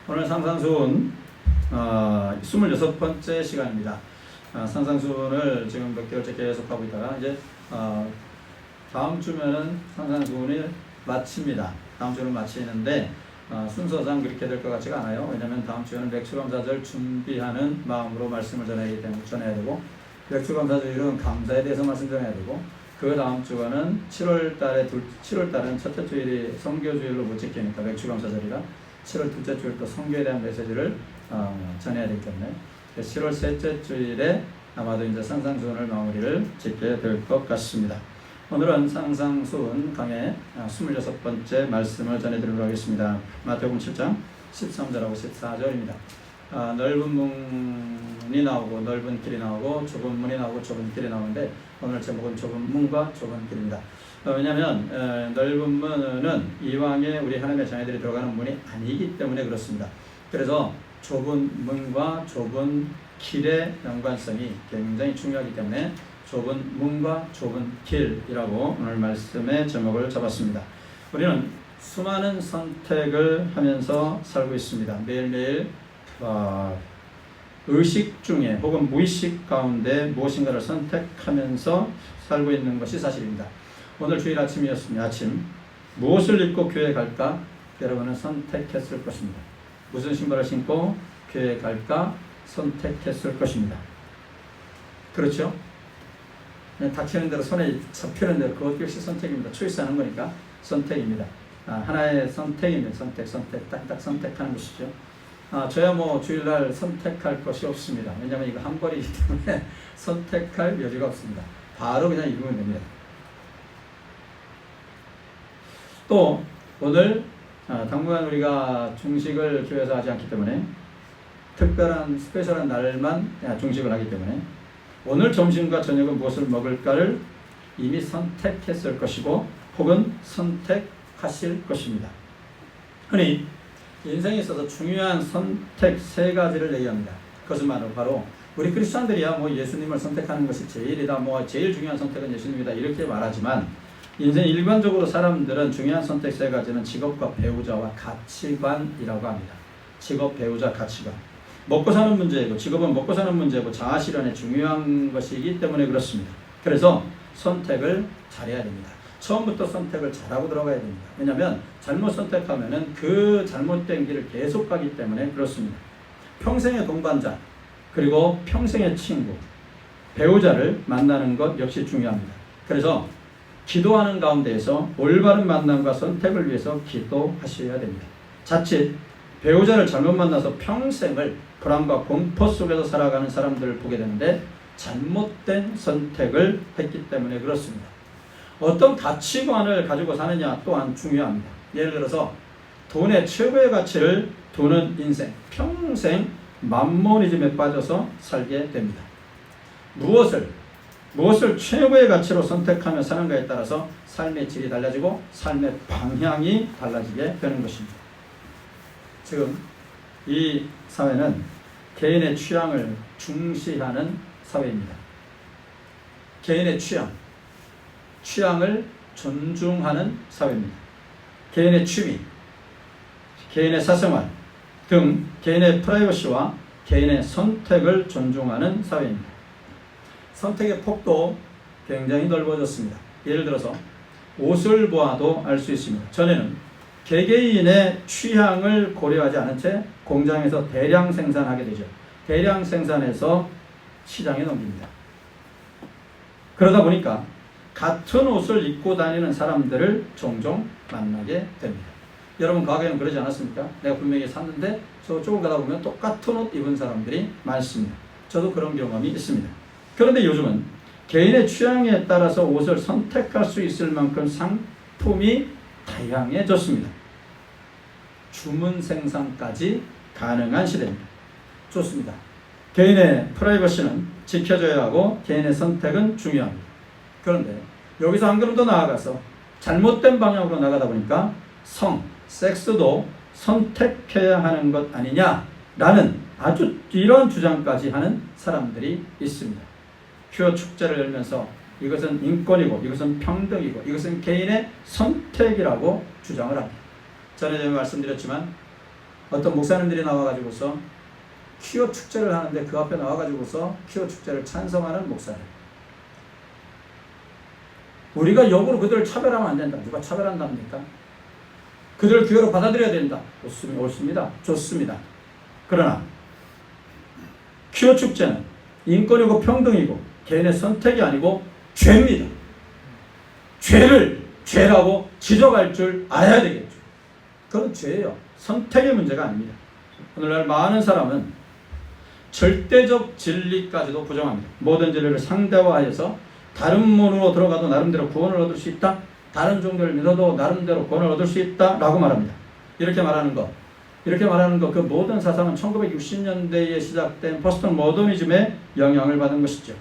오늘 상상수훈 26번째 시간입니다. 상상수훈을 지금 몇 개월째 계속 하고 있다가 이제 다음 주면은 상상수훈을 마칩니다. 다음 주는 마치는데 순서상 그렇게 될 것 같지가 않아요. 왜냐하면 다음 주에는 맥주감사절 준비하는 마음으로 말씀을 전해야 되고, 맥주감사절은 감사에 대해서 말씀 전해야 되고, 그 다음 주간은 7월달은 첫째 주일이 선교주일로 못 지키니까 맥주감사절이라 7월 둘째 주일 또 선교에 대한 메시지를 전해야 되기 때문에 7월 셋째 주일에 아마도 이제 상상수훈을 마무리를 짓게 될 것 같습니다. 오늘은 상상수훈 강의 26번째 말씀을 전해드리도록 하겠습니다. 마태복음 7장 13절하고 14절입니다. 넓은 문이 나오고 넓은 길이 나오고 좁은 문이 나오고 좁은 길이 나오는데 오늘 제목은 좁은 문과 좁은 길입니다. 왜냐하면 넓은 문은 이왕에 우리 하나님의 자녀들이 들어가는 문이 아니기 때문에 그렇습니다. 그래서 좁은 문과 좁은 길의 연관성이 굉장히 중요하기 때문에 좁은 문과 좁은 길이라고 오늘 말씀의 제목을 잡았습니다. 우리는 수많은 선택을 하면서 살고 있습니다. 매일매일 의식 중에 혹은 무의식 가운데 무엇인가를 선택하면서 살고 있는 것이 사실입니다. 오늘 주일 아침이었습니다. 아침 무엇을 입고 교회에 갈까? 여러분은 선택했을 것입니다. 무슨 신발을 신고 교회에 갈까? 선택했을 것입니다. 그렇죠? 그냥 닥치는 대로 손에 잡히는 대로 그것 역시 선택입니다. 초이스하는 거니까 선택입니다. 하나의 선택입니다. 선택 딱딱 선택하는 것이죠. 저야 뭐 주일날 선택할 것이 없습니다. 왜냐하면 이거 한 벌이기 때문에 선택할 여지가 없습니다. 바로 그냥 입으면 됩니다. 또 오늘 당분간 우리가 중식을 교회에서 하지 않기 때문에 특별한 스페셜한 날만 중식을 하기 때문에 오늘 점심과 저녁은 무엇을 먹을까를 이미 선택했을 것이고 혹은 선택하실 것입니다. 흔히 인생에 있어서 중요한 선택 세 가지를 얘기합니다. 그것은 바로 우리 크리스찬들이야 뭐 예수님을 선택하는 것이 제일이다, 뭐 제일 중요한 선택은 예수님이다 이렇게 말하지만 인생 일반적으로 사람들은 중요한 선택 세 가지는 직업과 배우자와 가치관이라고 합니다. 직업, 배우자, 가치관. 먹고 사는 문제이고 직업은 먹고 사는 문제고 자아실현에 중요한 것이기 때문에 그렇습니다. 그래서 선택을 잘해야 됩니다. 처음부터 선택을 잘하고 들어가야 됩니다. 왜냐하면 잘못 선택하면은 그 잘못된 길을 계속 가기 때문에 그렇습니다. 평생의 동반자 그리고 평생의 친구, 배우자를 만나는 것 역시 중요합니다. 그래서 기도하는 가운데에서 올바른 만남과 선택을 위해서 기도하셔야 됩니다. 자칫 배우자를 잘못 만나서 평생을 불안과 공포 속에서 살아가는 사람들을 보게 되는데 잘못된 선택을 했기 때문에 그렇습니다. 어떤 가치관을 가지고 사느냐 또한 중요합니다. 예를 들어서 돈의 최고의 가치를 두는 인생, 평생 맘모니즘에 빠져서 살게 됩니다. 무엇을 최고의 가치로 선택하며 사는가에 따라서 삶의 질이 달라지고 삶의 방향이 달라지게 되는 것입니다. 지금 이 사회는 개인의 취향을 중시하는 사회입니다. 개인의 취향을 존중하는 사회입니다. 개인의 취미, 개인의 사생활 등 개인의 프라이버시와 개인의 선택을 존중하는 사회입니다. 선택의 폭도 굉장히 넓어졌습니다. 예를 들어서 옷을 보아도 알 수 있습니다. 전에는 개개인의 취향을 고려하지 않은 채 공장에서 대량 생산하게 되죠. 대량 생산해서 시장에 넘깁니다. 그러다 보니까 같은 옷을 입고 다니는 사람들을 종종 만나게 됩니다. 여러분 과거에는 그러지 않았습니까? 내가 분명히 샀는데 조금 가다 보면 똑같은 옷 입은 사람들이 많습니다. 저도 그런 경험이 있습니다. 그런데 요즘은 개인의 취향에 따라서 옷을 선택할 수 있을 만큼 상품이 다양해졌습니다. 주문 생산까지 가능한 시대입니다. 좋습니다. 개인의 프라이버시는 지켜져야 하고 개인의 선택은 중요합니다. 그런데 여기서 한 걸음 더 나아가서 잘못된 방향으로 나가다 보니까 섹스도 선택해야 하는 것 아니냐라는 아주 이런 주장까지 하는 사람들이 있습니다. 큐어 축제를 열면서 이것은 인권이고 이것은 평등이고 이것은 개인의 선택이라고 주장을 합니다. 전에 제가 말씀드렸지만 어떤 목사님들이 나와가지고서 퀴어 축제를 하는데 그 앞에 나와가지고서 퀴어 축제를 찬성하는 목사님. 우리가 역으로 그들을 차별하면 안 된다. 누가 차별한답니까? 그들을 교회로 받아들여야 된다. 옳습니다. 좋습니다. 그러나 퀴어 축제는 인권이고 평등이고 개인의 선택이 아니고 죄입니다. 죄를 죄라고 지적할 줄 알아야 되겠죠. 그건 죄예요. 선택의 문제가 아닙니다. 오늘날 많은 사람은 절대적 진리까지도 부정합니다. 모든 진리를 상대화해서 다른 문으로 들어가도 나름대로 구원을 얻을 수 있다. 다른 종교를 믿어도 나름대로 구원을 얻을 수 있다. 라고 말합니다. 이렇게 말하는 것 그 모든 사상은 1960년대에 시작된 포스트 모더니즘의 영향을 받은 것이죠.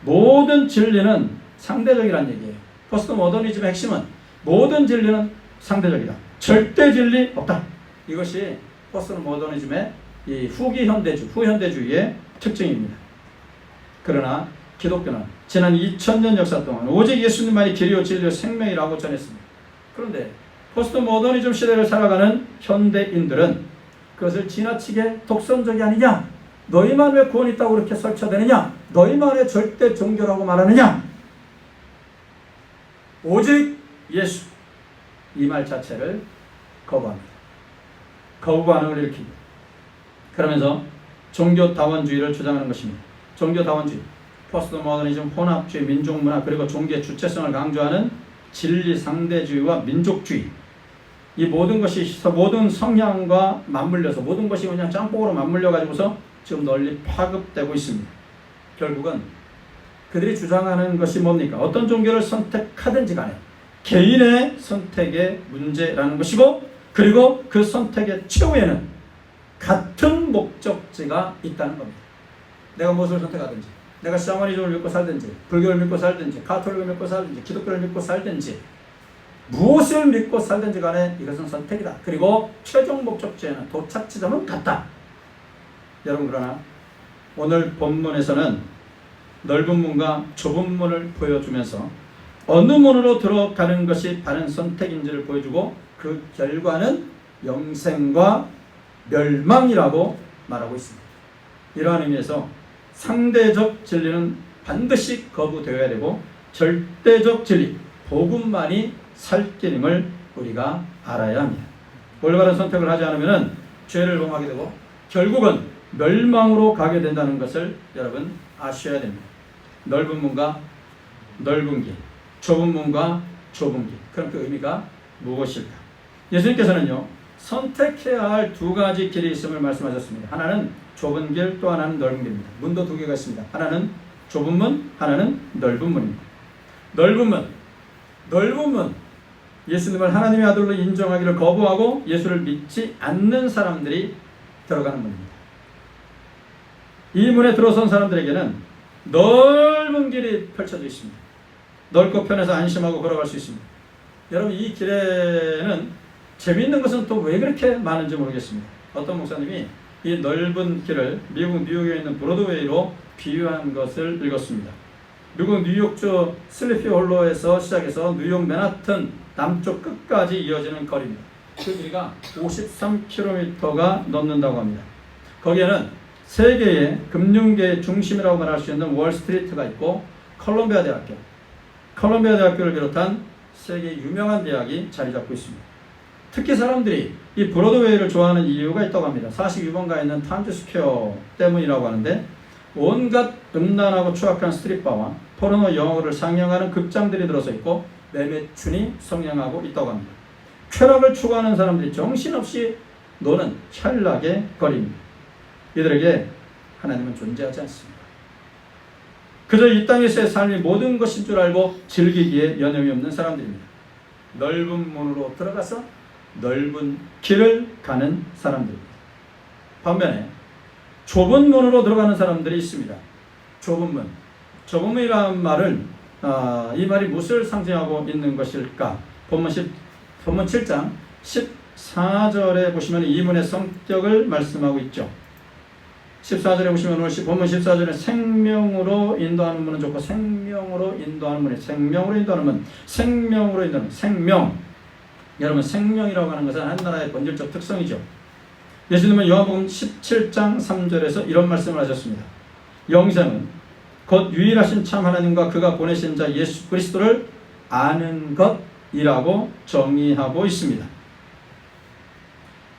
모든 진리는 상대적이란 얘기예요. 포스트 모더니즘의 핵심은 모든 진리는 상대적이다. 절대 진리 없다. 이것이 포스트 모더니즘의 이 후기 현대주의, 후현대주의의 특징입니다. 그러나 기독교는 지난 2000년 역사 동안 오직 예수님만이 길이요 진리요 생명이라고 전했습니다. 그런데 포스트 모더니즘 시대를 살아가는 현대인들은 그것을 지나치게 독선적이 아니냐? 너희만 왜 구원이 있다고 그렇게 설쳐대느냐? 너희만의 절대 종교라고 말하느냐? 오직 예수, 이 말 자체를 거부합니다. 거부 반응을 일으킵니다. 그러면서 종교다원주의를 주장하는 것입니다. 종교다원주의, 포스트 모더니즘, 혼합주의, 민족문화, 그리고 종교의 주체성을 강조하는 진리상대주의와 민족주의, 이 모든 것이 모든 성향과 맞물려서 모든 것이 그냥 짬뽕으로 맞물려 가지고서 지금 널리 파급되고 있습니다. 결국은 그들이 주장하는 것이 뭡니까? 어떤 종교를 선택하든지 간에 개인의 선택의 문제라는 것이고, 그리고 그 선택의 최후에는 같은 목적지가 있다는 겁니다. 내가 무엇을 선택하든지, 내가 샤머니즘을 믿고 살든지, 불교를 믿고 살든지, 가톨릭을 믿고 살든지, 기독교를 믿고 살든지, 무엇을 믿고 살든지 간에 이것은 선택이다. 그리고 최종 목적지에는 도착 지점은 같다. 여러분, 그러나 오늘 본문에서는 넓은 문과 좁은 문을 보여주면서 어느 문으로 들어가는 것이 바른 선택인지를 보여주고, 그 결과는 영생과 멸망이라고 말하고 있습니다. 이러한 의미에서 상대적 진리는 반드시 거부되어야 되고, 절대적 진리, 복음만이 살 길임을 우리가 알아야 합니다. 올바른 선택을 하지 않으면 죄를 범하게 되고 결국은 멸망으로 가게 된다는 것을 여러분 아셔야 됩니다. 넓은 문과 넓은 길, 좁은 문과 좁은 길. 그럼 그 의미가 무엇일까? 예수님께서는요, 선택해야 할 두 가지 길이 있음을 말씀하셨습니다. 하나는 좁은 길, 또 하나는 넓은 길입니다. 문도 두 개가 있습니다. 하나는 좁은 문, 하나는 넓은 문입니다. 넓은 문, 예수님을 하나님의 아들로 인정하기를 거부하고 예수를 믿지 않는 사람들이 들어가는 문입니다. 이 문에 들어선 사람들에게는 넓은 길이 펼쳐져 있습니다. 넓고 편해서 안심하고 걸어갈 수 있습니다. 여러분, 이 길에는 재미있는 것은 또 왜 그렇게 많은지 모르겠습니다. 어떤 목사님이 이 넓은 길을 미국 뉴욕에 있는 브로드웨이로 비유한 것을 읽었습니다. 미국 뉴욕주 슬리피 홀로에서 시작해서 뉴욕 맨하튼 남쪽 끝까지 이어지는 거리입니다. 그 길이가 53km가 넘는다고 합니다. 거기에는 세계의 금융계의 중심이라고 말할 수 있는 월스트리트가 있고, 컬럼비아 대학교를 비롯한 세계 유명한 대학이 자리 잡고 있습니다. 특히 사람들이 이 브로드웨이를 좋아하는 이유가 있다고 합니다. 42번가에 있는 타임즈스퀘어 때문이라고 하는데, 온갖 음란하고 추악한 스트릿바와 포르노 영화를 상영하는 극장들이 들어서 있고 매매춘이 성행하고 있다고 합니다. 쾌락을 추구하는 사람들이 정신없이 노는 찰나의 거리입니다. 이들에게 하나님은 존재하지 않습니다. 그저 이 땅에서의 삶이 모든 것인 줄 알고 즐기기에 여념이 없는 사람들입니다. 넓은 문으로 들어가서 넓은 길을 가는 사람들입니다. 반면에 좁은 문으로 들어가는 사람들이 있습니다. 좁은 문이라는 말은 이 말이 무엇을 상징하고 있는 것일까? 본문 7장 14절에 보시면 이 문의 성격을 말씀하고 있죠. 14절에 보시면 본문 14절에 생명으로 인도하는 문은 좋고 생명으로 인도하는 문이 생명으로 인도하는 문, 생명. 여러분, 생명이라고 하는 것은 한 나라의 본질적 특성이죠. 예수님은 요한복음 17장 3절에서 이런 말씀을 하셨습니다. 영생은 곧 유일하신 참 하나님과 그가 보내신 자 예수 그리스도를 아는 것이라고 정의하고 있습니다.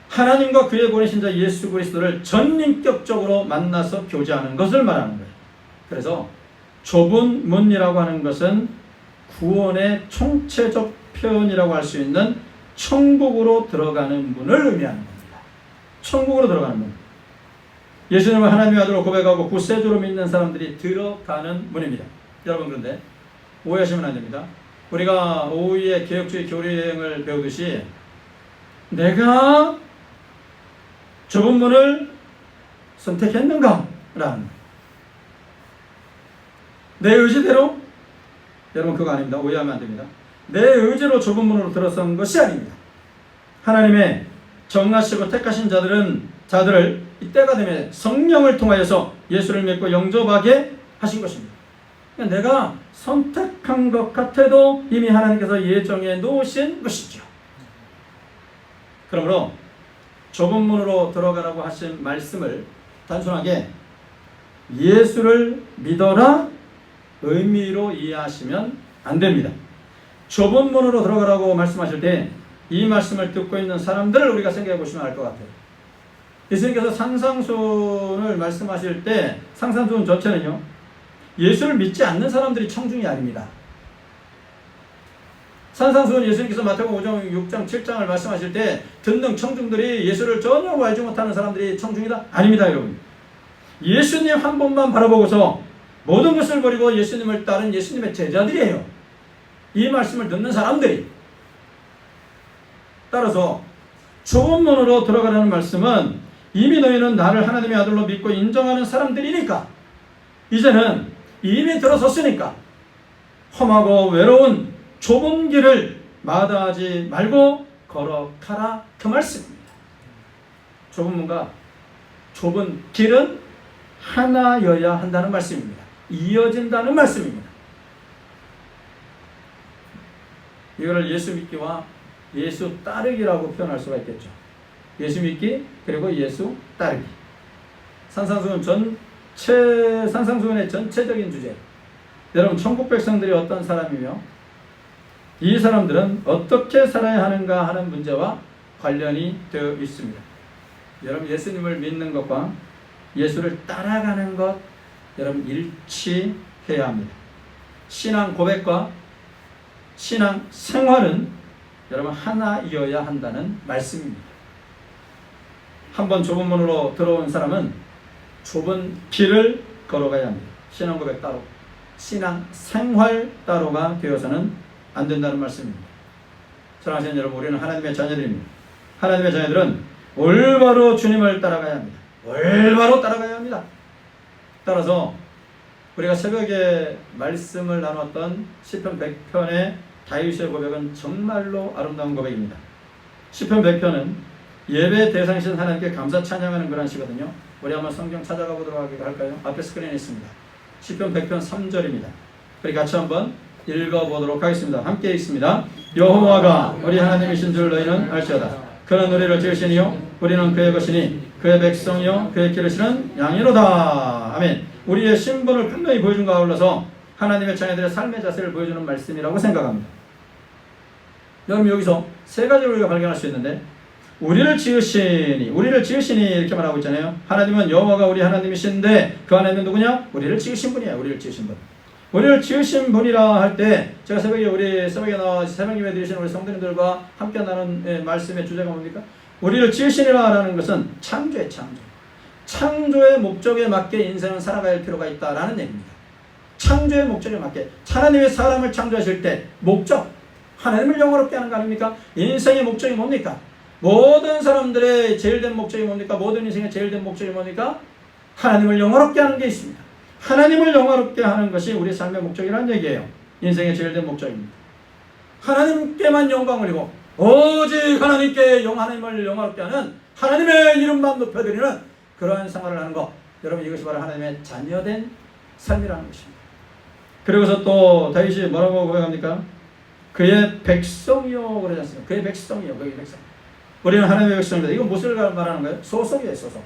하나님과 그의 보내신 자 예수 그리스도를 전인격적으로 만나서 교제하는 것을 말하는 거예요. 그래서 좁은 문이라고 하는 것은 구원의 총체적 표현이라고 할 수 있는 천국으로 들어가는 문을 의미하는 겁니다. 천국으로 들어가는 문. 예수님을 하나님의 아들로 고백하고 구세주로 믿는 사람들이 들어가는 문입니다. 여러분, 그런데 오해하시면 안 됩니다. 우리가 오후에 개혁주의 교리여행을 배우듯이 내가 좁은 문을 선택했는가? 라는 내 의지대로? 여러분, 그거 아닙니다. 오해하면 안 됩니다. 내 의지로 좁은 문으로 들어선 것이 아닙니다. 하나님의 정하시고 택하신 자들을 이때가 되면 성령을 통하여서 예수를 믿고 영접하게 하신 것입니다. 그러니까 내가 선택한 것 같아도 이미 하나님께서 예정해 놓으신 것이죠. 그러므로 좁은 문으로 들어가라고 하신 말씀을 단순하게 예수를 믿어라 의미로 이해하시면 안 됩니다. 좁은 문으로 들어가라고 말씀하실 때 이 말씀을 듣고 있는 사람들을 우리가 생각해 보시면 알 것 같아요. 예수님께서 산상수훈을 말씀하실 때 산상수훈 전체는요, 예수를 믿지 않는 사람들이 청중이 아닙니다. 산상수훈 예수님께서 마태복음 5장, 6장, 7장을 말씀하실 때 듣는 청중들이 예수를 전혀 알지 못하는 사람들이 청중이다? 아닙니다, 여러분. 예수님 한 번만 바라보고서 모든 것을 버리고 예수님을 따른 예수님의 제자들이에요. 이 말씀을 듣는 사람들이. 따라서 좁은 문으로 들어가라는 말씀은 이미 너희는 나를 하나님의 아들로 믿고 인정하는 사람들이니까, 이제는 이미 들어섰으니까 험하고 외로운 좁은 길을 마다하지 말고 걸어가라, 그 말씀입니다. 좁은 문과 좁은 길은 하나여야 한다는 말씀입니다. 이어진다는 말씀입니다. 이거를 예수 믿기와 예수 따르기라고 표현할 수가 있겠죠. 예수 믿기 그리고 예수 따르기. 산상수훈의 전체적인 주제. 여러분, 천국 백성들이 어떤 사람이며 이 사람들은 어떻게 살아야 하는가 하는 문제와 관련이 되어 있습니다. 여러분, 예수님을 믿는 것과 예수를 따라가는 것, 여러분, 일치해야 합니다. 신앙 고백과 신앙 생활은 여러분 하나이어야 한다는 말씀입니다. 한번 좁은 문으로 들어온 사람은 좁은 길을 걸어가야 합니다. 신앙 고백 따로, 신앙 생활 따로가 되어서는 안 된다는 말씀입니다. 사랑하시는 여러분, 우리는 하나님의 자녀들입니다. 하나님의 자녀들은 올바로 주님을 따라가야 합니다. 올바로 따라가야 합니다. 따라서 우리가 새벽에 말씀을 나눴던 시편 100편의 다윗의 고백은 정말로 아름다운 고백입니다. 시편 100편은 예배 대상이신 하나님께 감사 찬양하는 그런 시거든요. 우리 한번 성경 찾아가 보도록 할까요? 앞에 스크린에 있습니다. 시편 100편 3절입니다. 우리 같이 한번 읽어보도록 하겠습니다. 함께 읽습니다. 여호와가 우리 하나님이신 줄 너희는 알지어다. 그는 우리를 지으시니요 우리는 그의 것이니 그의 백성이요 그의 기르시는 양이로다. 아멘. 우리의 신분을 분명히 보여준 것과 아울러서 하나님의 자녀들의 삶의 자세를 보여주는 말씀이라고 생각합니다. 여러분, 여기서 세 가지를 우리가 발견할 수 있는데, 우리를 지으시니 이렇게 말하고 있잖아요. 하나님은 여호와가 우리 하나님이신데 그 하나님은 누구냐? 우리를 지으신 분이에요. 우리를 지으신 분. 우리를 지으신 분이라 할 때, 제가 새벽에 나와 새벽 예배 드리시는 우리 성도님들과 함께 나눈 말씀의 주제가 뭡니까? 우리를 지으시니라라는 것은 창조의 목적에 맞게 인생은 살아갈 필요가 있다라는 얘기입니다. 창조의 목적에 맞게 하나님의 사람을 창조하실 때 목적, 하나님을 영화롭게 하는 거 아닙니까? 인생의 목적이 뭡니까? 모든 사람들의 제일 된 목적이 뭡니까? 모든 인생의 제일 된 목적이 뭡니까? 하나님을 영화롭게 하는 게 있습니다. 하나님을 영화롭게 하는 것이 우리 삶의 목적이라는 얘기예요. 인생의 제일 된 목적입니다. 하나님께만 영광 올리고 오직 하나님을 영화롭게 하는, 하나님의 이름만 높여드리는 그러한 생활을 하는 것, 여러분, 이것이 바로 하나님의 자녀된 삶이라는 것입니다. 그리고서 또 다윗이 뭐라고 고백합니까? 그의 백성이요 그러지 않습니까? 그의 백성이요, 그의 백성. 우리는 하나님의 백성입니다. 이건 무엇을 말하는 거예요? 소속이에요. 소속.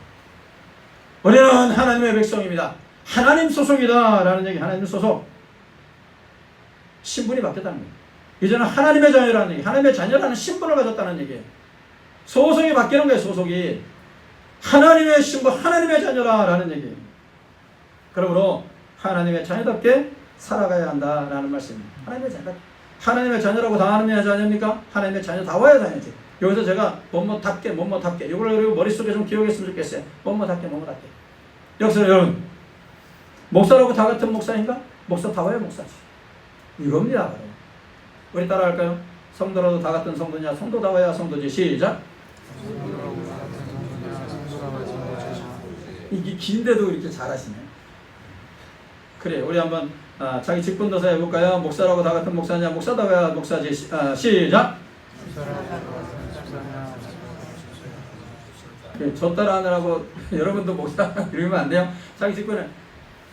우리는 하나님의 백성입니다. 하나님 소속이다 라는 얘기. 하나님 소속. 신분이 바뀌었다는 거예요. 이제는 하나님의 자녀라는 얘기. 하나님의 자녀라는 신분을 가졌다는 얘기예요. 소속이 바뀌는 거예요. 소속이. 하나님의 신분, 하나님의 자녀라는 얘기예요. 그러므로 하나님의 자녀답게 살아가야 한다라는 말씀입니다. 하나님의 자녀. 하나님의 자녀라고 다 하나님의 자녀입니까? 하나님의 자녀다워야 자녀지. 여기서 제가 뭐뭐답게 이걸 그리고 머릿속에 좀 기억했으면 좋겠어요. 뭐뭐답게. 여기서 여러분 목사라고 다 같은 목사인가? 목사다워야 목사지. 이겁니다. 바로. 우리 따라할까요? 성도라도 다 같은 성도냐? 성도다워야 성도지. 시작. 이게 긴데도 이렇게 잘하시네. 그래, 우리 한번 자기 직분도서 해볼까요? 목사라고 다 같은 목사냐? 목사다워야 목사지. 시작. 저 따라하느라고 여러분도 목사 이러면 안 돼요. 자기 직분을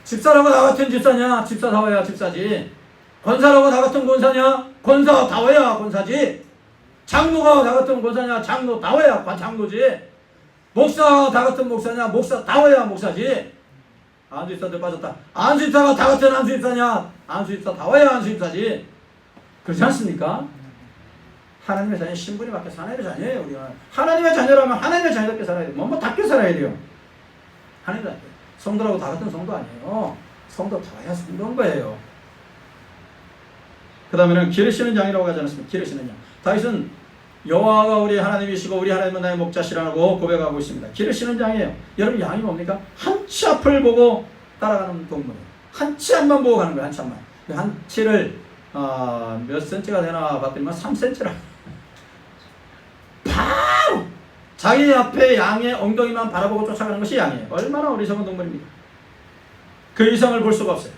집사라고 다 같은 집사냐? 집사다워야 집사지. 권사라고 다 같은 권사냐? 권사다워야 권사지. 장로가 다 같은 권사냐? 장로다워야 장로지. 목사 다 같은 목사냐? 목사다워야 목사지. 안수입사들 빠졌다. 안수입사가 다 같은 안수입사냐? 안수입사다워야 안수입사지. 그렇지 않습니까? 하나님의 자녀 신분이 바뀌어서 하나님의 자녀예요. 우리가 하나님의 자녀라면 하나님의 자녀답게 살아야 돼요. 뭐답게 살아야 돼요. 하나님답게. 성도라고 다 같은 성도 아니에요. 성도 다워야 성도인 거예요. 그 다음에는 기르시는 양이라고 하지 않았습니까? 기르시는 양. 다윗은 여호와가 우리 하나님이시고 우리 하나님은 나의 목자시라고 고백하고 있습니다. 기르시는 양이에요. 여러분 양이 뭡니까? 한 치 앞을 보고 따라가는 동물이에요. 한 치 앞만 보고 가는 거예요. 한 치 앞만. 한 치를 몇 센치가 되나 봤더니만 3cm라. 바로 자기 앞에 양의 엉덩이만 바라보고 쫓아가는 것이 양이에요. 얼마나 어리석은 동물입니까? 그 이상을 볼 수가 없어요.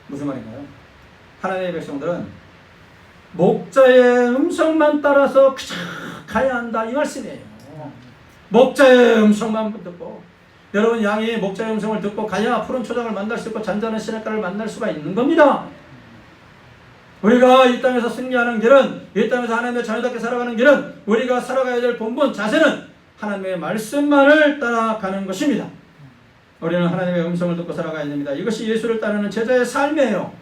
무슨 말인가요? 하나님의 백성들은 목자의 음성만 따라서 그저 가야 한다 이 말씀이에요. 목자의 음성만 듣고 여러분 양이 목자의 음성을 듣고 가야 푸른 초장을 만날 수 있고 잔잔한 시냇가를 만날 수가 있는 겁니다. 우리가 이 땅에서 승리하는 길은 이 땅에서 하나님의 자녀답게 살아가는 길은 우리가 살아가야 될 본분 자세는 하나님의 말씀만을 따라가는 것입니다. 우리는 하나님의 음성을 듣고 살아가야 됩니다. 이것이 예수를 따르는 제자의 삶이에요.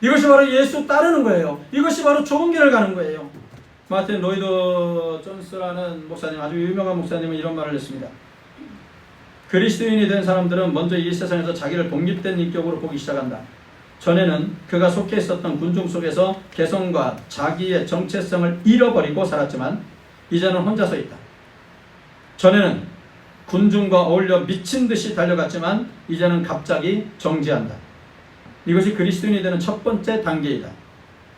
이것이 바로 예수 따르는 거예요. 이것이 바로 좁은 길을 가는 거예요. 마틴 로이드 존스라는 목사님, 아주 유명한 목사님은 이런 말을 했습니다. 그리스도인이 된 사람들은 먼저 이 세상에서 자기를 독립된 인격으로 보기 시작한다. 전에는 그가 속해 있었던 군중 속에서 개성과 자기의 정체성을 잃어버리고 살았지만 이제는 혼자 서 있다. 전에는 군중과 어울려 미친 듯이 달려갔지만 이제는 갑자기 정지한다. 이것이 그리스도인이 되는 첫 번째 단계이다.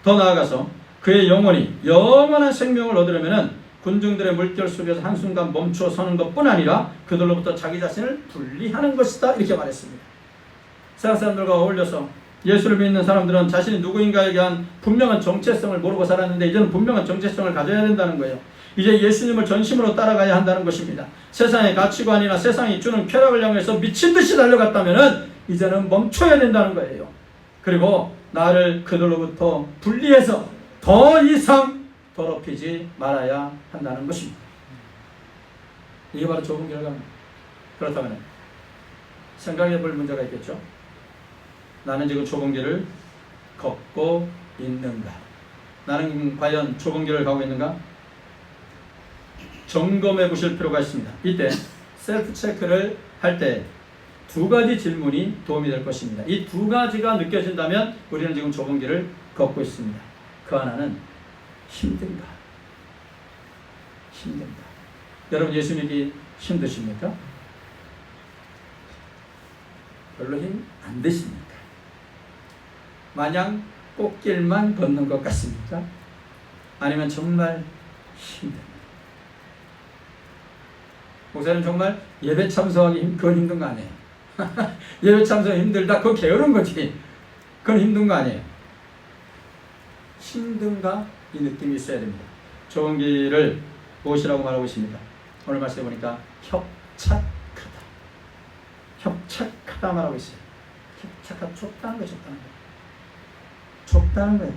더 나아가서 그의 영혼이 영원한 생명을 얻으려면 군중들의 물결 속에서 한순간 멈추어 서는 것뿐 아니라 그들로부터 자기 자신을 분리하는 것이다. 이렇게 말했습니다. 세상 사람들과 어울려서 예수를 믿는 사람들은 자신이 누구인가에 대한 분명한 정체성을 모르고 살았는데 이제는 분명한 정체성을 가져야 된다는 거예요. 이제 예수님을 전심으로 따라가야 한다는 것입니다. 세상의 가치관이나 세상이 주는 쾌락을 향해서 미친 듯이 달려갔다면 이제는 멈춰야 된다는 거예요. 그리고 나를 그들로부터 분리해서 더 이상 더럽히지 말아야 한다는 것입니다. 이게 바로 좁은 결과입니다. 그렇다면 생각해 볼 문제가 있겠죠. 나는 지금 좁은 길을 걷고 있는가? 나는 과연 좁은 길을 가고 있는가? 점검해 보실 필요가 있습니다. 이때 셀프 체크를 할 때 두 가지 질문이 도움이 될 것입니다. 이 두 가지가 느껴진다면 우리는 지금 좁은 길을 걷고 있습니다. 그 하나는 힘든가? 힘든가? 여러분 예수 믿기 힘드십니까? 별로 힘 안 드십니까? 마냥 꽃길만 걷는 것 같습니까? 아니면 정말 힘듭니까? 목사님 정말 예배 참석하기 그건 힘든 거 아니에요? 예배 참석 힘들다 그거 게으른 거지. 그건 힘든 거 아니에요? 힘든가? 이 느낌이 있어야 됩니다. 좁은 길을 무엇이라고 말하고 있습니다. 오늘 말씀해 보니까 협착하다. 협착하다 말하고 있어요. 협착하다. 좁다는 거예요. 좁다는 거예요.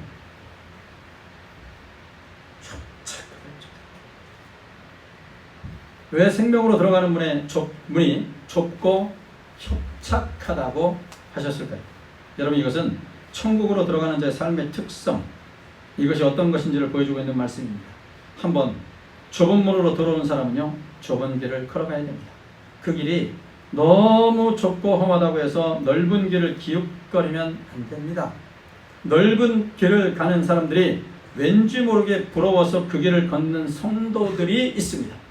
협착하다. 왜 생명으로 들어가는 문이 좁고 협착하다고 하셨을까요? 여러분, 이것은 천국으로 들어가는 자의 삶의 특성, 이것이 어떤 것인지를 보여주고 있는 말씀입니다. 한번 좁은 문으로 들어오는 사람은요, 좁은 길을 걸어가야 됩니다. 그 길이 너무 좁고 험하다고 해서 넓은 길을 기웃거리면 안 됩니다. 넓은 길을 가는 사람들이 왠지 모르게 부러워서 그 길을 걷는 성도들이 있습니다.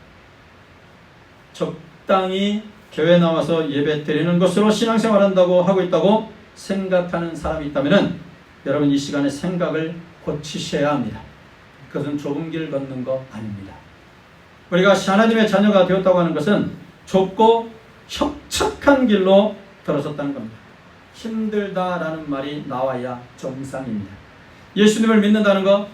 적당히 교회 나와서 예배 드리는 것으로 신앙생활한다고 하고 있다고 생각하는 사람이 있다면 여러분, 이 시간에 생각을 고치셔야 합니다. 그것은 좁은 길 걷는 거 아닙니다. 우리가 하나님의 자녀가 되었다고 하는 것은 좁고 협착한 길로 들어섰다는 겁니다. 힘들다라는 말이 나와야 정상입니다. 예수님을 믿는다는 거,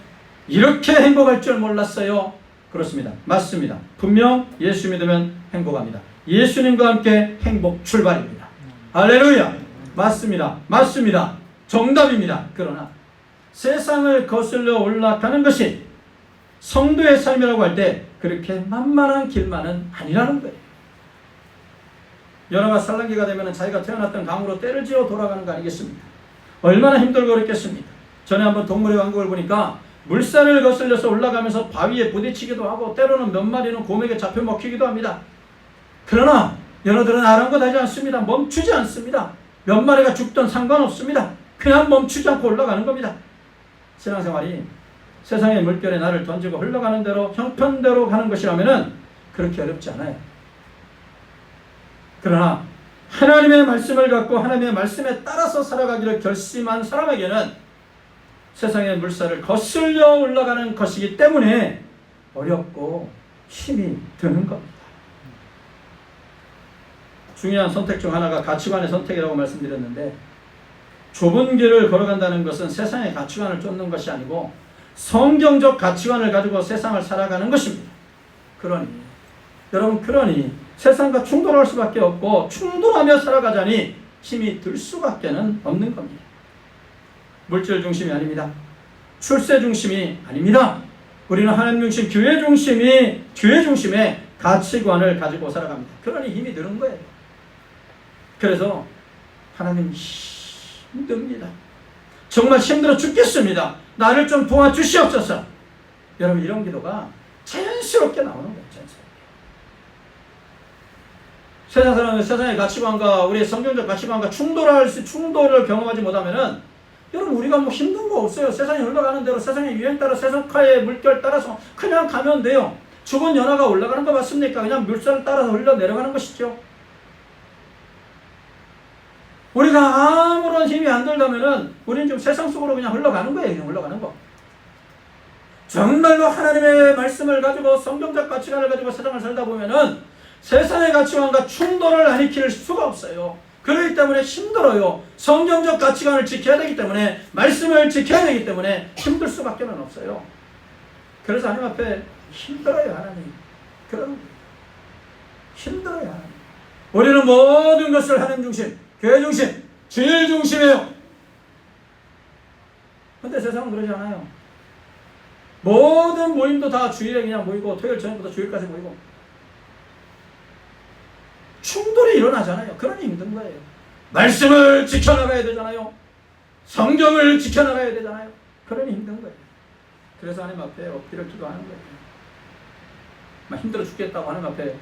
이렇게 행복할 줄 몰랐어요. 그렇습니다. 맞습니다. 분명 예수 믿으면 행복합니다. 예수님과 함께 행복 출발입니다. 할렐루야. 맞습니다. 맞습니다. 정답입니다. 그러나 세상을 거슬러 올라가는 것이 성도의 삶이라고 할 때 그렇게 만만한 길만은 아니라는 거예요. 연하가 산란기가 되면 자기가 태어났던 강으로 때를 지어 돌아가는 거 아니겠습니까? 얼마나 힘들고 어렵겠습니까? 전에 한번 동물의 왕국을 보니까 물살을 거슬려서 올라가면서 바위에 부딪히기도 하고 때로는 몇 마리는 곰에게 잡혀 먹히기도 합니다. 그러나 연어들은 아랑곳하지 않습니다. 멈추지 않습니다. 몇 마리가 죽든 상관없습니다. 그냥 멈추지 않고 올라가는 겁니다. 신앙생활이 세상의 물결에 나를 던지고 흘러가는 대로 형편대로 가는 것이라면 그렇게 어렵지 않아요. 그러나 하나님의 말씀을 갖고 하나님의 말씀에 따라서 살아가기를 결심한 사람에게는 세상의 물살을 거슬려 올라가는 것이기 때문에 어렵고 힘이 드는 겁니다. 중요한 선택 중 하나가 가치관의 선택이라고 말씀드렸는데, 좁은 길을 걸어간다는 것은 세상의 가치관을 쫓는 것이 아니고 성경적 가치관을 가지고 세상을 살아가는 것입니다. 그러니 세상과 충돌할 수밖에 없고 충돌하며 살아가자니 힘이 들 수밖에 없는 겁니다. 물질 중심이 아닙니다. 출세 중심이 아닙니다. 우리는 하나님 중심, 교회 중심의 가치관을 가지고 살아갑니다. 그러니 힘이 드는 거예요. 그래서 하나님 힘듭니다. 정말 힘들어 죽겠습니다. 나를 좀 도와주시옵소서. 여러분, 이런 기도가 자연스럽게 나오는 거예요. 세상 사람은 세상의 가치관과 우리의 성경적 가치관과 충돌을 경험하지 못하면은, 여러분, 우리가 뭐 힘든 거 없어요. 세상이 흘러가는 대로 세상의 유행 따라 세상화의 물결 따라서 그냥 가면 돼요. 죽은 연화가 올라가는 거 맞습니까? 그냥 물살을 따라서 흘러내려가는 것이죠. 우리가 아무런 힘이 안 들다면은 우리는 좀 세상 속으로 그냥 흘러가는 거예요. 그냥 흘러가는 거. 정말로 하나님의 말씀을 가지고 성경적 가치관을 가지고 세상을 살다 보면은 세상의 가치관과 충돌을 안 일으킬 수가 없어요. 그렇기 때문에 힘들어요. 성경적 가치관을 지켜야 되기 때문에, 말씀을 지켜야 되기 때문에 힘들 수밖에 없어요. 그래서 하나님 앞에 힘들어요. 하나님. 그런 힘들어요. 하나님. 우리는 모든 것을 하나님 중심, 교회 중심, 주일 중심이에요. 근데 세상은 그러지 않아요. 모든 모임도 다 주일에 그냥 모이고, 토요일 저녁부터 주일까지 모이고, 충돌이 일어나잖아요. 그러니 힘든 거예요. 말씀을 지켜나가야 되잖아요. 성경을 지켜나가야 되잖아요. 그러니 힘든 거예요. 그래서 하나님 앞에 엎드려 기도하는 거예요. 막 힘들어 죽겠다고 하나님 앞에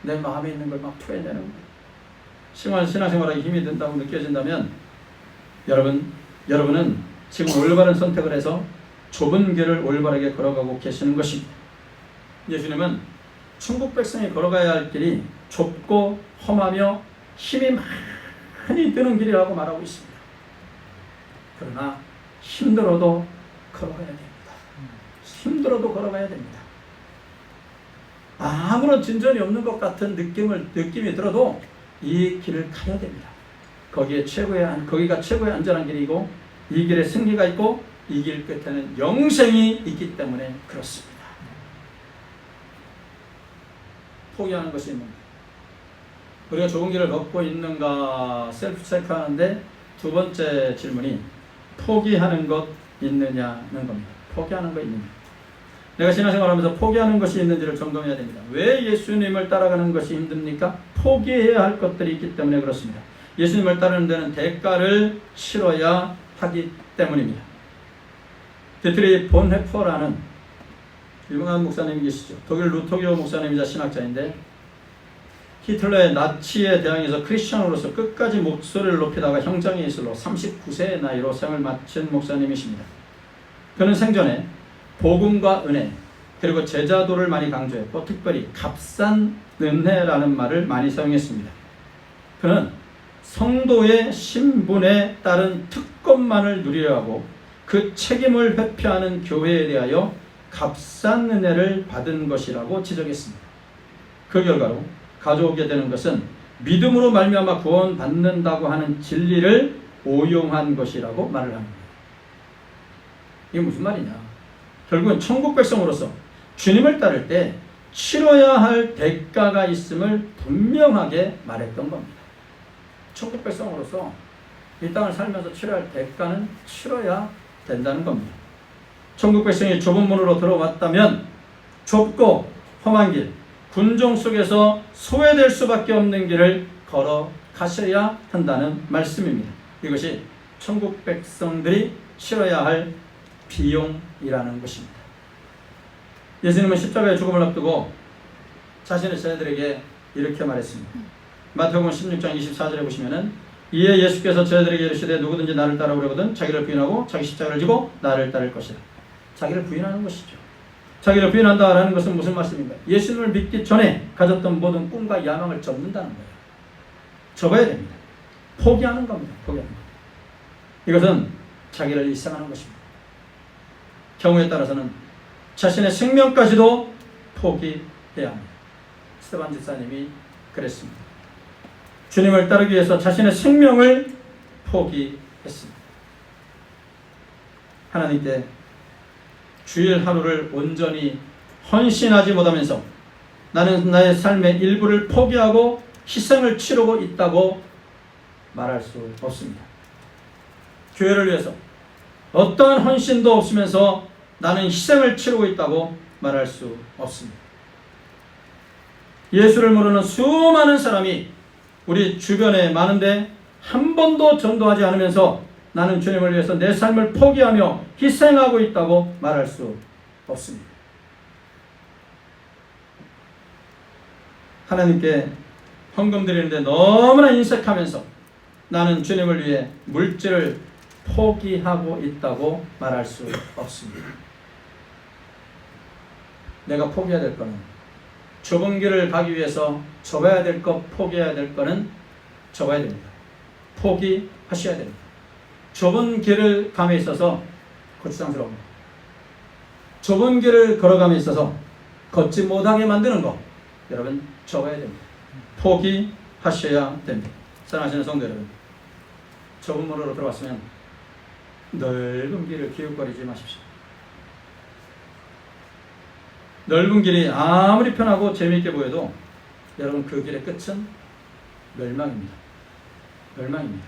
내 마음에 있는 걸 막 토해내는 거예요. 신앙생활하기 힘이 든다고 느껴진다면 여러분은 지금 올바른 선택을 해서 좁은 길을 올바르게 걸어가고 계시는 것입니다. 예수님은 천국 백성이 걸어가야 할 길이 좁고 험하며 힘이 많이 드는 길이라고 말하고 있습니다. 그러나 힘들어도 걸어가야 됩니다. 힘들어도 걸어가야 됩니다. 아무런 진전이 없는 것 같은 느낌이 들어도 이 길을 가야 됩니다. 거기가 최고의 안전한 길이고, 이 길에 승리가 있고, 이 길 끝에는 영생이 있기 때문에 그렇습니다. 포기하는 것이 있는가? 우리가 좋은 길을 걷고 있는가 셀프 체크하는데, 두 번째 질문이 포기하는 것 있느냐는 겁니다. 포기하는 것 있느냐. 내가 신앙생활하면서 포기하는 것이 있는지를 점검해야 됩니다. 왜 예수님을 따라가는 것이 힘듭니까? 포기해야 할 것들이 있기 때문에 그렇습니다. 예수님을 따르는 데는 대가를 치러야 하기 때문입니다. 디트리 본헤퍼라는 유명한 목사님이 계시죠. 독일 루터교 목사님이자 신학자인데 히틀러의 나치에 대항해서 크리스천으로서 끝까지 목소리를 높이다가 형장에 이슬로 39세의 나이로 생을 마친 목사님이십니다. 그는 생전에 복음과 은혜 그리고 제자도를 많이 강조했고 특별히 값싼 은혜라는 말을 많이 사용했습니다. 그는 성도의 신분에 따른 특권만을 누리려 하고 그 책임을 회피하는 교회에 대하여 값싼 은혜를 받은 것이라고 지적했습니다. 그 결과로 가져오게 되는 것은 믿음으로 말미암아 구원받는다고 하는 진리를 오용한 것이라고 말을 합니다. 이게 무슨 말이냐? 결국은 천국 백성으로서 주님을 따를 때 치러야 할 대가가 있음을 분명하게 말했던 겁니다. 천국 백성으로서 이 땅을 살면서 치러야 할 대가는 치러야 된다는 겁니다. 천국 백성이 좁은 문으로 들어왔다면 좁고 험한 길, 군종 속에서 소외될 수밖에 없는 길을 걸어가셔야 한다는 말씀입니다. 이것이 천국 백성들이 치러야 할 비용이라는 것입니다. 예수님은 십자가의 죽음을 앞두고 자신의 제자들에게 이렇게 말했습니다. 마태복음 16장 24절에 보시면은 이에 예수께서 제자들에게 이르시되 누구든지 나를 따라오려거든 자기를 부인하고 자기 십자가를 지고 나를 따를 것이다. 자기를 부인하는 것이죠. 자기를 부인한다라는 것은 무슨 말씀입니까? 예수님을 믿기 전에 가졌던 모든 꿈과 야망을 접는다는 거예요. 접어야 됩니다. 포기하는 겁니다. 포기하는 겁니다. 이것은 자기를 일상하는 것입니다. 경우에 따라서는 자신의 생명까지도 포기해야 합니다. 스테반 집사님이 그랬습니다. 주님을 따르기 위해서 자신의 생명을 포기했습니다. 하나님께 주일 하루를 온전히 헌신하지 못하면서 나는 나의 삶의 일부를 포기하고 희생을 치르고 있다고 말할 수 없습니다. 교회를 위해서 어떠한 헌신도 없으면서 나는 희생을 치르고 있다고 말할 수 없습니다. 예수를 모르는 수많은 사람이 우리 주변에 많은데 한 번도 전도하지 않으면서 나는 주님을 위해서 내 삶을 포기하며 희생하고 있다고 말할 수 없습니다. 하나님께 헌금 드리는데 너무나 인색하면서 나는 주님을 위해 물질을 포기하고 있다고 말할 수 없습니다. 내가 포기해야 될 거는 좁은 길을 가기 위해서 접어야 될 것, 포기해야 될 거는 접어야 됩니다. 포기하셔야 됩니다. 좁은 길을 감에 있어서 고추장스러웁니다. 좁은 길을 걸어감에 있어서 걷지 못하게 만드는 것, 여러분 접어야 됩니다. 포기하셔야 됩니다. 사랑하시는 성도 여러분, 좁은 문으로 들어왔으면 넓은 길을 기웃거리지 마십시오. 넓은 길이 아무리 편하고 재미있게 보여도 여러분 그 길의 끝은 멸망입니다. 멸망입니다.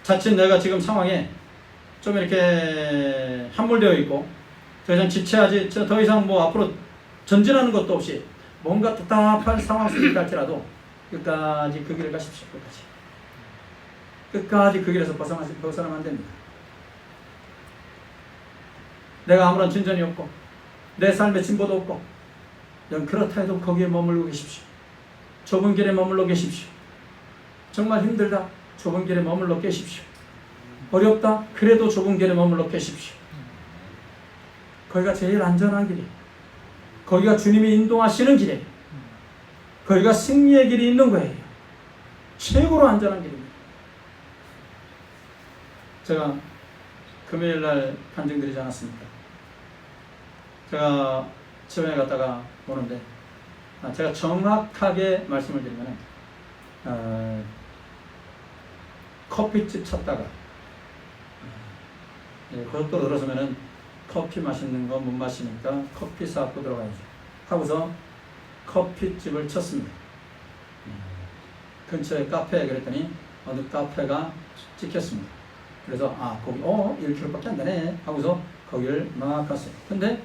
자칫 내가 지금 상황에 좀 이렇게 함몰되어 있고 더 이상 지체하지, 더 이상 뭐 앞으로 전진하는 것도 없이 뭔가 답답한 상황 속에 있다 할지라도 끝까지 그 길을 가십시오. 끝까지 그 길에서 벗어나면 안 됩니다. 내가 아무런 진전이 없고 내 삶의 진보도 없고 그렇다 해도 거기에 머물고 계십시오. 좁은 길에 머물러 계십시오. 정말 힘들다, 좁은 길에 머물러 계십시오. 어렵다, 그래도 좁은 길에 머물러 계십시오. 거기가 제일 안전한 길이에요. 거기가 주님이 인도하시는 길이에요. 거기가 승리의 길이 있는 거예요. 최고로 안전한 길입니다. 제가 금요일날 간증드리지 않았습니까? 제가 치원에 갔다가 오는데 제가 정확하게 말씀을 드리면 커피집 찾다가 고속도로 들어서면은 커피 맛있는 거 못 마시니까 커피 사갖고 들어가야죠 하고서 커피집을 쳤습니다. 근처에 카페에 그랬더니 어느 카페가 찍혔습니다. 그래서 거기 1km밖에 안 되네 하고서 거기를 막 갔어요. 근데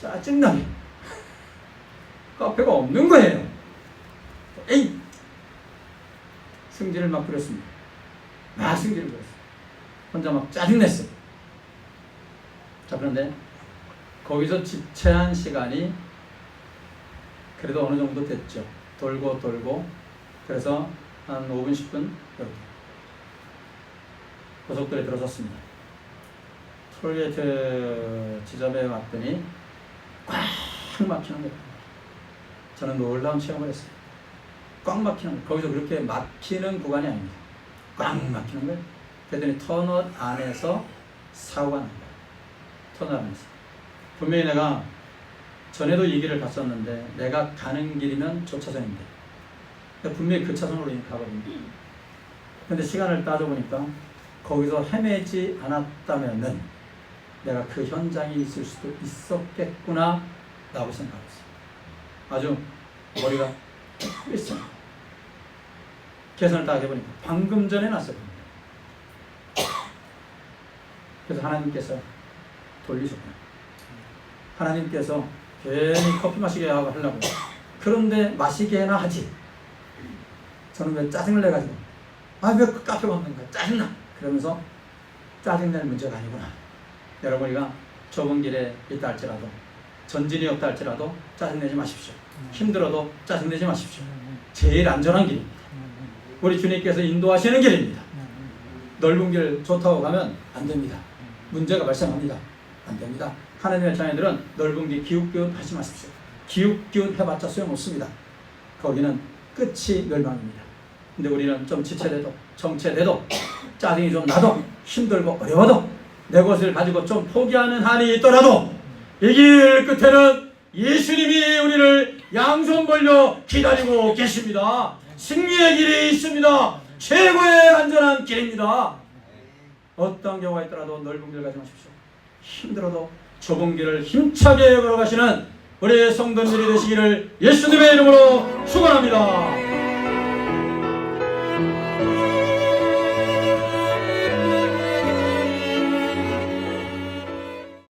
짜증나게 카페가 없는 거예요. 에이! 승질을 막 부렸습니다. 막 승질을 부렸어요. 혼자 막 짜증냈어요. 자, 그런데 거기서 지체한 시간이 그래도 어느 정도 됐죠. 돌고 그래서 한 5분 10분 이렇게 고속도로에 들어섰습니다. 톨게이트 지점에 왔더니 꽉 막히는 거예요. 저는 놀라운 체험을 했어요. 꽉 막히는 거예요. 거기서 그렇게 막히는 구간이 아닙니다. 꽉 막히는 거예요. 그랬더니 터널 안에서 사고가 난 거예요. 터널 안에서. 분명히 내가 전에도 이 길을 갔었는데 내가 가는 길이면 저 차선인데 분명히 그 차선으로 가거든요. 근데 시간을 따져보니까 거기서 헤매지 않았다면은 내가 그 현장에 있을 수도 있었겠구나 라고 생각했어요. 아주 머리가 있어요. 계산을 딱 해보니까 방금 전에 났어요. 그래서 하나님께서 돌리셨구나. 하나님께서 괜히 커피 마시게 하려고 그런데 마시게나 하지. 저는 왜 짜증을 내가지고 왜 그 카페가 없는 거야 짜증나 그러면서 짜증낼 문제가 아니구나. 여러분 우리가 좁은 길에 있다 할지라도 전진이 없다 할지라도 짜증내지 마십시오. 힘들어도 짜증내지 마십시오. 제일 안전한 길입니다. 우리 주님께서 인도하시는 길입니다. 넓은 길 좋다고 가면 안 됩니다. 문제가 발생합니다. 안 됩니다. 하나님의 자녀들은 넓은 길 기웃기웃 하지 마십시오. 기웃기웃 해봤자 소용없습니다. 거기는 끝이 멸망입니다. 근데 우리는 좀 지체돼도 정체돼도 짜증이 좀 나도 힘들고 어려워도 내 것을 가지고 좀 포기하는 한이 있더라도 이 길 끝에는 예수님이 우리를 양손 벌려 기다리고 계십니다. 승리의 길이 있습니다. 최고의 안전한 길입니다. 어떤 경우가 있더라도 넓은 길 가지 마십시오. 힘들어도 좁은 길을 힘차게 걸어가시는 우리 성도님들이 되시기를 예수님의 이름으로 축원합니다.